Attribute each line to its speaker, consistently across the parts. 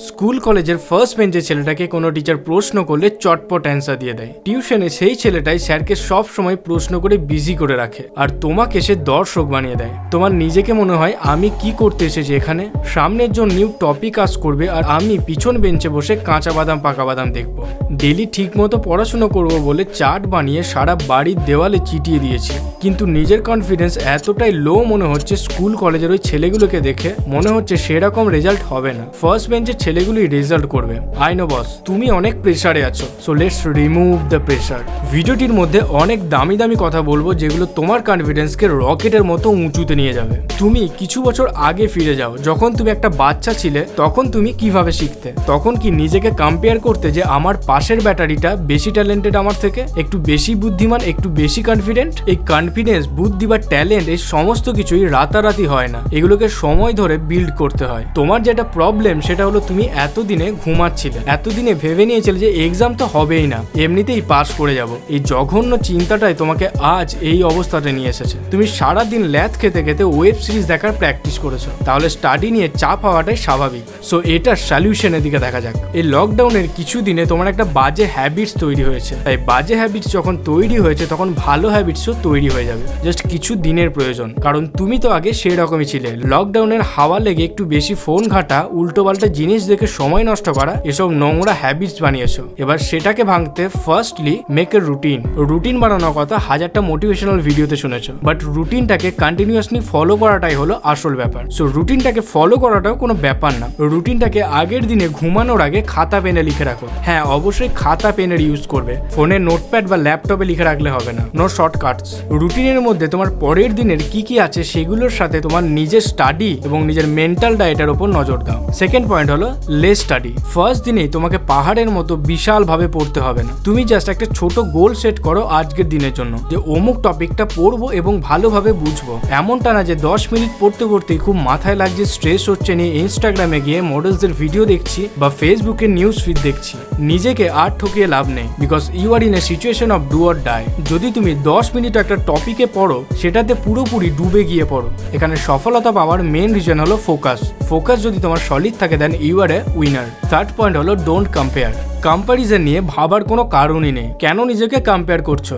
Speaker 1: School কলেজের first বেঞ্চের ছেলেটাকে কোনো টিচার প্রশ্ন করলে চটপট অ্যান্সার দিয়ে দেয়। টিউশনে সেই ছেলেটাই স্যারকে সব সময় প্রশ্ন করে বিজি করে রাখে আর তোমাকে সে দর্শক বানিয়ে দেয়। তোমার নিজেকে মনে হয় আমি কি করতে এসেছি এখানে, সামনের জন নিউ টপিক আস করবে আর আমি পিছন বেঞ্চে বসে কাঁচা বাদাম পাকা বাদাম দেখবো। ডেলি ঠিক মতো পড়াশুনো করবো বলে চার্ট বানিয়ে সারা বাড়ির দেওয়ালে চিটিয়ে দিয়েছি, কিন্তু নিজের কনফিডেন্স এতটাই লো মনে হচ্ছে স্কুল কলেজের ওই ছেলেগুলোকে দেখে মনে হচ্ছে সেরকম রেজাল্ট হবে না, ফার্স্ট বেঞ্চের ছেলেগুলোই রেজাল্ট করবে। আই নো বস, তুমি অনেক প্রেসারে আছো, so let's remove the pressure. ভিডিওটির মধ্যে অনেক দামি দামি কথা বলবো যেগুলো তোমার কনফিডেন্সকে রকেটের মতো উঁচুতে নিয়ে যাবে। তুমি কিছু বছর আগে ফিরে যাও, যখন তুমি একটা বাচ্চা ছিলে, তখন তুমি কিভাবে শিখতে? তখন কি নিজেকে কম্পেয়ার করতে যে আমার পাশের ব্যাটারিটা বেশি ট্যালেন্টেড আমার থেকে, একটু বেশি বুদ্ধিমান, একটু বেশি কনফিডেন্ট? এই কনফিডেন্স, বুদ্ধি বা ট্যালেন্ট এই সমস্ত কিছুই রাতারাতি হয় না, এগুলোকে সময় ধরে বিল্ড করতে হয়। তোমার যেটা প্রবলেম সেটা হলো তুমি এতদিনে ঘুমাচ্ছিলে, এতদিনে ভেবে নিয়েছিলে যে এক্সাম তো হবেই না, এমনিতেই পাস করে যাব। এই জঘন্য চিন্তাটাই তোমাকে আজ এই অবস্থাতে নিয়ে এসেছে। তুমি সারাদিন ল্যাথ খেতে খেতে ওয়েব সিরিজ দেখার প্র্যাকটিস করেছো, তাহলে স্টাডি নিয়ে চাপ হওয়াটাই স্বাভাবিক। সো এটার সলিউশনের দিকে দেখা যাক। এই লকডাউনের কিছু দিনে তোমার একটা বাজে হ্যাবিটস তৈরি হয়েছে, তাই বাজে হ্যাবিটস যখন তৈরি হয়েছে তখন ভালো হ্যাবিটসও তৈরি হয়ে যাবে। জাস্ট কিছু দিনের প্রয়োজন, কারণ তুমি তো আগে সেই রকমই ছিলে। লকডাউনের হাওয়া লেগে একটু বেশি ফোন ঘাঁটা, উল্টো পাল্টা জিনিস দেখে সময় নষ্ট করা, এসব নোংরা হ্যাবিটস বানিয়েছো। এবার সেটাকে ভাঙতে firstly make a routine. Routine বানানোর কথা হাজারটা মোটিভেশনাল ভিডিওতে শুনেছো, বাট রুটিনটাকে কন্টিনিউয়াসলি ফলো করাটাই হলো আসল ব্যাপার। সো রুটিনটাকে ফলো করাটাও কোনো ব্যাপার না, রুটিনটাকে আগের দিনে ঘুমানোর আগে খাতা পেনে লিখে রাখো। হ্যাঁ, অবশ্যই খাতা পেনের ইউজ করবে, ফোনে নোটপ্যাড বা ল্যাপটপে লিখে রাখলে হবে না, নো শর্টকাটস। রুটিনের মধ্যে তোমার পরের দিনের কি কি আছে সেগুলোর সাথে তোমার নিজের স্টাডি এবং নিজের মেন্টাল ডায়েটের উপর নজর দাও। সেকেন্ড পয়েন্ট হলো লেস স্টাডি। ফার্স্ট দিনেই তোমাকে পাহাড়ের মতো বিশাল ভাবে পড়তে হবে না, তুমি জাস্ট একটা ছোট গোল সেট করো আজকের দিনের জন্য, যে অমুক টপিকটা পড়বো এবং ভালোভাবে বুঝবো। এমনটা না যে 10 মিনিট পড়তে পড়তেই খুব মাথায় লাগছে, স্ট্রেস হচ্ছে, নিয়ে ইনস্টাগ্রামে গিয়ে মডেলসদের ভিডিও দেখছি বা ফেসবুকে নিউজ ফিড দেখছি। নিজেকে আর ঠকিয়ে লাভ নেই, because you are in a situation of do or die. যদি তুমি 10 মিনিট একটা টপিকে পড়ো, সেটাতে পুরোপুরি ডুবে গিয়ে পড়ো। এখানে সফলতা পাওয়ার মেন রিজন হলো ফোকাস। ফোকাস যদি তোমার সলিড থাকে then you are a winner. Third point হলো ডোন্ট কম্পেয়ার। কম্প্যারিজন নিয়ে ভাবার কোনো কারণই নেই। কেন নিজেকে কম্পেয়ার করছো?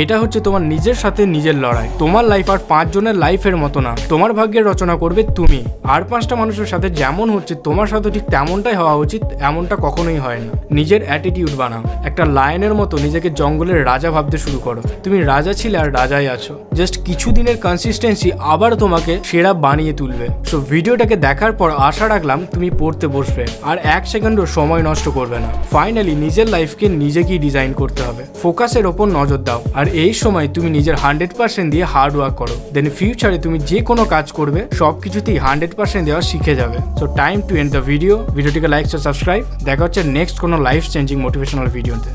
Speaker 1: এটা হচ্ছে তোমার নিজের সাথে নিজের লড়াই। তোমার লাইফ আর 5 জনের লাইফের মতো না, তোমার ভাগ্যের রচনা করবে তুমি। আর 5টা মানুষের সাথে যেমন হচ্ছে তোমার সাথে ঠিক তেমনটাই হওয়া উচিত, এমনটা কখনোই হয় না। নিজের অ্যাটিটিউড বানাও। একটা লায়নের মতো নিজেকে জঙ্গলের রাজা ভাবতে শুরু করো। তুমি রাজা ছিলে আর রাজাই আছো, জাস্ট কিছু দিনের কনসিস্টেন্সি আবার তোমাকে সেরা বানিয়ে তুলবে। সো ভিডিওটাকে দেখার পর আশা রাখলাম তুমি পড়তে বসবে আর 1 সেকেন্ডও সময় নষ্ট করবে না। ফাইনালি নিজের লাইফকে নিজেকেই ডিজাইন করতে হবে। ফোকাসের ওপর নজর দাও, আর এই সময় তুমি নিজের 100% দিয়ে হার্ড ওয়ার্ক করো। দেন ফিউচারে তুমি যে কোনো কাজ করবে সবকিছুতেই 100% দেওয়া শিখে যাবে। So time to end the video. ভিডিওটিকে লাইক, সাবস্ক্রাইব। দেখা হচ্ছে নেক্সট কোনো লাইফ চেঞ্জিং মোটিভেশনাল ভিডিওতে।